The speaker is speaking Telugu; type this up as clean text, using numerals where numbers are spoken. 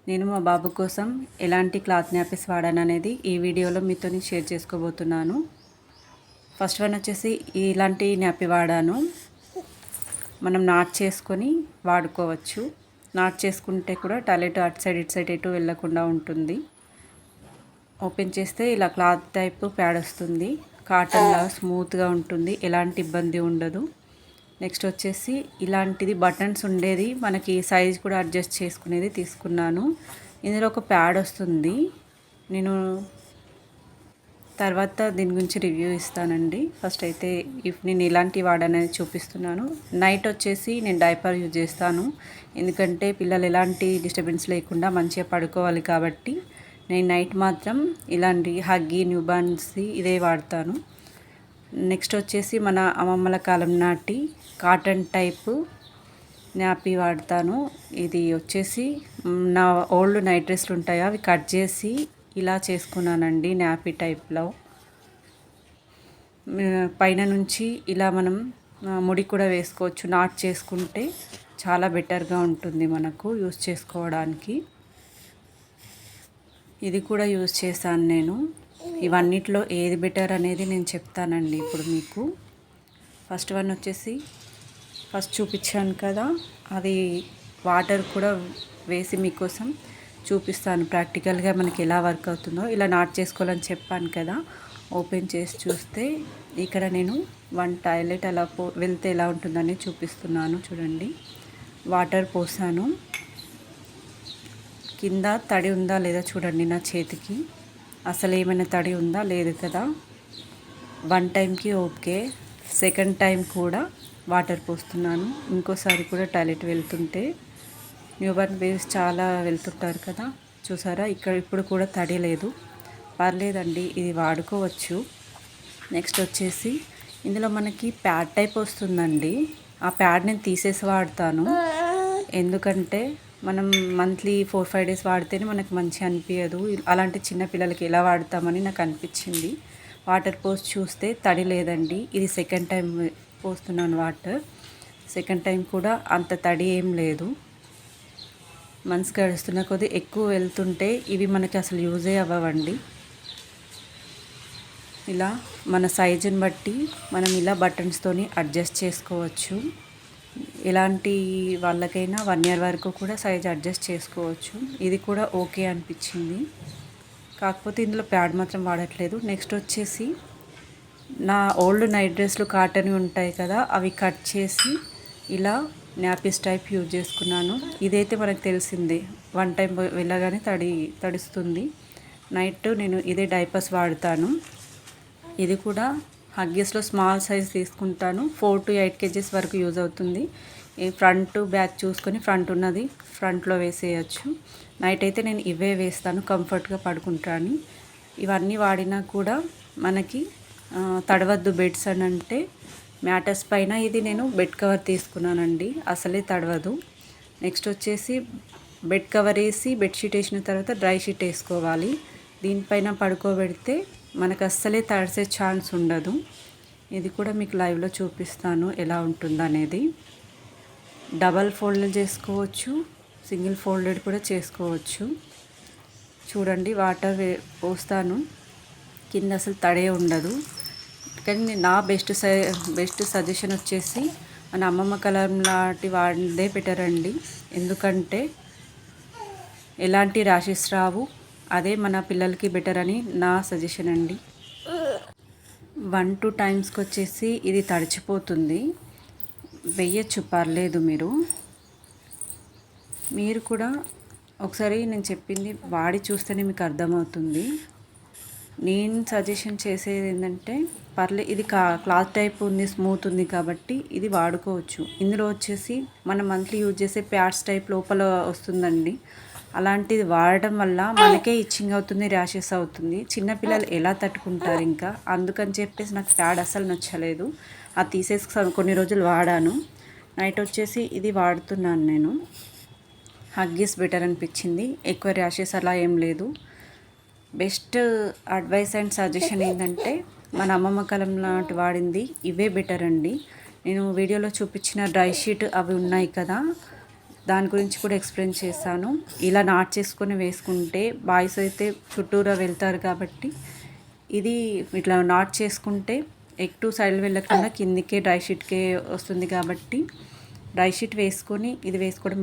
నేను మా బాబు కోసం ఎలాంటి క్లాత్ నాపీస్ వాడాను అనేది ఈ వీడియోలో మీతో షేర్ చేసుకోబోతున్నాను. ఫస్ట్ వన్ వచ్చేసి ఇలాంటి నాపీ వాడాను. మనం నాట్ చేసుకొని వాడుకోవచ్చు. నాట్ చేసుకుంటే కూడా టాయిలెట్ అటు సైడ్ ఇటు సైడ్ ఎటు వెళ్ళకుండా ఉంటుంది. ఓపెన్ చేస్తే ఇలా క్లాత్ టైప్ ప్యాడ్ వస్తుంది. కాటన్లా స్మూత్గా ఉంటుంది, ఎలాంటి ఇబ్బంది ఉండదు. నెక్స్ట్ వచ్చేసి ఇలాంటిది బటన్స్ ఉండేది, మనకి సైజ్ కూడా అడ్జస్ట్ చేసుకునేది తీసుకున్నాను. ఇందులో ఒక ప్యాడ్ వస్తుంది. నేను తర్వాత దీని గురించి రివ్యూ ఇస్తానండి. ఫస్ట్ అయితే నేను ఇలాంటి వాడనేది చూపిస్తున్నాను. నైట్ వచ్చేసి నేను డైపర్ యూజ్ చేస్తాను, ఎందుకంటే పిల్లలు ఎలాంటి డిస్టర్బెన్స్ లేకుండా మంచిగా పడుకోవాలి కాబట్టి నేను నైట్ మాత్రం ఇలాంటి హగ్గీ న్యూబార్న్స్ ఇదే వాడతాను. నెక్స్ట్ వచ్చేసి మన అమ్మమ్మల కాలం నాటి కాటన్ టైపు నాపీ వాడతాను. ఇది వచ్చేసి నా ఓల్డ్ నైట్ డ్రెస్లు ఉంటాయి, అవి కట్ చేసి ఇలా చేసుకున్నానండి. నాపీ టైప్లో పైన నుంచి ఇలా మనం ముడి కూడా వేసుకోవచ్చు. నాట్ చేసుకుంటే చాలా బెటర్గా ఉంటుంది మనకు యూస్ చేసుకోవడానికి. ఇది కూడా యూజ్ చేశాను నేను. ఇవన్నిట్లో ఏది బెటర్ అనేది నేను చెప్తానండి ఇప్పుడు మీకు. ఫస్ట్ వన్ వచ్చేసి ఫస్ట్ చూపించాను కదా, అది వాటర్ కూడా వేసి మీకోసం చూపిస్తాను ప్రాక్టికల్గా మనకి ఎలా వర్క్ అవుతుందో. ఇలా నాట్ చేసుకోవాలని చెప్పాను కదా. ఓపెన్ చేసి చూస్తే ఇక్కడ నేను వన్ టాయిలెట్ అలా వెళ్తే ఎలా ఉంటుందని చూపిస్తున్నాను. చూడండి, వాటర్ పోసాను. కింద తడి ఉందా లేదా చూడండి నా చేతికి, అసలు ఏమైనా తడి ఉందా లేదు కదా. వన్ టైంకి ఓకే, సెకండ్ టైం కూడా వాటర్ పోస్తున్నాను. ఇంకోసారి కూడా టాయిలెట్ వెళ్తుంటే న్యూబార్న్ బేబీస్ చాలా వెళ్తుంటారు కదా, చూసారా ఇక్కడ ఇప్పుడు కూడా తడి లేదు. పర్లేదండి, ఇది వాడుకోవచ్చు. నెక్స్ట్ వచ్చేసి ఇందులో మనకి ప్యాడ్ టైప్ వస్తుందండి. ఆ ప్యాడ్ నేను తీసేసి వాడతాను, ఎందుకంటే మనం మంత్లీ 4-5 డేస్ వాడితేనే మనకు మంచిగా అనిపించదు. అలాంటి చిన్న పిల్లలకి ఎలా వాడతామని నాకు అనిపించింది. వాటర్ పోసి చూస్తే తడి లేదండి. ఇది సెకండ్ టైం పోస్తున్నాను వాటర్. సెకండ్ టైం కూడా అంత తడి ఏం లేదు. మంత్స్ గడుస్తున్న కొద్దీ ఎక్కువ వెళ్తుంటే ఇవి మనకి అసలు యూజే అవ్వవండి. ఇలా మన సైజుని బట్టి మనం ఇలా బటన్స్తోని అడ్జస్ట్ చేసుకోవచ్చు. ఎలాంటి వాళ్ళకైనా 1 ఇయర్ వరకు కూడా సైజ్ అడ్జస్ట్ చేసుకోవచ్చు. ఇది కూడా ఓకే అనిపించింది, కాకపోతే ఇందులో ప్యాడ్ మాత్రం వాడట్లేదు. నెక్స్ట్ వచ్చేసి నా ఓల్డ్ నైట్ డ్రెస్లు కాటన్ ఉంటాయి కదా, అవి కట్ చేసి ఇలా నాపీస్ టైప్ యూజ్ చేసుకున్నాను. ఇదైతే మనకు తెలిసిందే, వన్ టైం వెళ్ళగానే తడుస్తుంది. నైట్ నేను ఇదే డైపర్స్ వాడతాను. ఇది కూడా హగ్గీస్లో స్మాల్ సైజ్ తీసుకుంటాను. 4 to 8 kgs వరకు యూజ్ అవుతుంది. ఈ ఫ్రంట్ బ్యాక్ చూసుకొని ఫ్రంట్ ఉన్నది ఫ్రంట్లో వేసేయచ్చు. నైట్ అయితే నేను ఇవే వేస్తాను, కంఫర్ట్గా పడుకుంటాను. ఇవన్నీ వాడినా కూడా మనకి తడవద్దు బెడ్స్ అని అంటే మ్యాటర్స్ పైన ఇది నేను బెడ్ కవర్ తీసుకున్నానండి, అసలే తడవదు. నెక్స్ట్ వచ్చేసి బెడ్ కవర్ వేసి బెడ్షీట్ వేసిన తర్వాత డ్రై షీట్ వేసుకోవాలి. దీనిపైన పడుకోబెడితే మనకు అస్సలే తడిసే ఛాన్స్ ఉండదు. ఇది కూడా మీకు లైవ్లో చూపిస్తాను ఎలా ఉంటుందనేది. డబల్ ఫోల్డెడ్ చేసుకోవచ్చు, సింగిల్ ఫోల్డెడ్ కూడా చేసుకోవచ్చు. చూడండి, వాటర్ పోస్తాను, కింద అసలు తడే ఉండదు. కానీ నా బెస్ట్ సజెషన్ వచ్చేసి మన అమ్మమ్మ కాలం లాంటి వాడిదే బెటర్ అండి, ఎందుకంటే ఎలాంటి ర్యాషెస్ రావు. అదే మన పిల్లలకి బెటర్ అని నా సజెషన్ అండి. 1-2 టైమ్స్కి వచ్చేసి ఇది తడిచిపోతుంది, వెయ్యచ్చు పర్లేదు. మీరు కూడా ఒకసారి నేను చెప్పింది వాడి చూస్తేనే మీకు అర్థమవుతుంది. నేను సజెషన్ చేసేది ఏంటంటే ఇది క్లాత్ టైప్ ఉంది, స్మూత్ ఉంది కాబట్టి ఇది వాడుకోవచ్చు. ఇందులో వచ్చేసి మనం మంత్లీ యూజ్ చేసే ప్యాడ్స్ టైప్ లోపల వస్తుందండి. అలాంటిది వాడడం వల్ల మనకే ఇచ్చింగ్ అవుతుంది, ర్యాషెస్ అవుతుంది. చిన్నపిల్లలు ఎలా తట్టుకుంటారు ఇంకా, అందుకని చెప్పేసి నాకు ప్యాడ్ అసలు నచ్చలేదు. అది తీసేసి కొన్ని రోజులు వాడాను. నైట్ వచ్చేసి ఇది వాడుతున్నాను నేను. హగ్గీస్ బెటర్ అనిపించింది, ఎక్కువ ర్యాషెస్ అలా ఏం లేదు. బెస్ట్ అడ్వైస్ అండ్ సజెషన్ ఏంటంటే మన అమ్మమ్మ కాలం నాటి వాడింది ఇవే బెటర్ అండి. నేను వీడియోలో చూపించిన డ్రై షీట్ అవి ఉన్నాయి కదా, దాని గురించి కూడా ఎక్స్ప్లెయిన్ చేశాను. ఇలా నాట్ చేసుకొని వేసుకుంటే బాయ్స్ అయితే చుట్టూరా వెళ్తారు కాబట్టి ఇది ఇట్లా నాట్ చేసుకుంటే ఎక్కువ సైడ్ వెళ్ళకుండా కిందికే డ్రై షీట్కే వస్తుంది కాబట్టి డ్రై షీట్ వేసుకొని ఇది వేసుకోవడం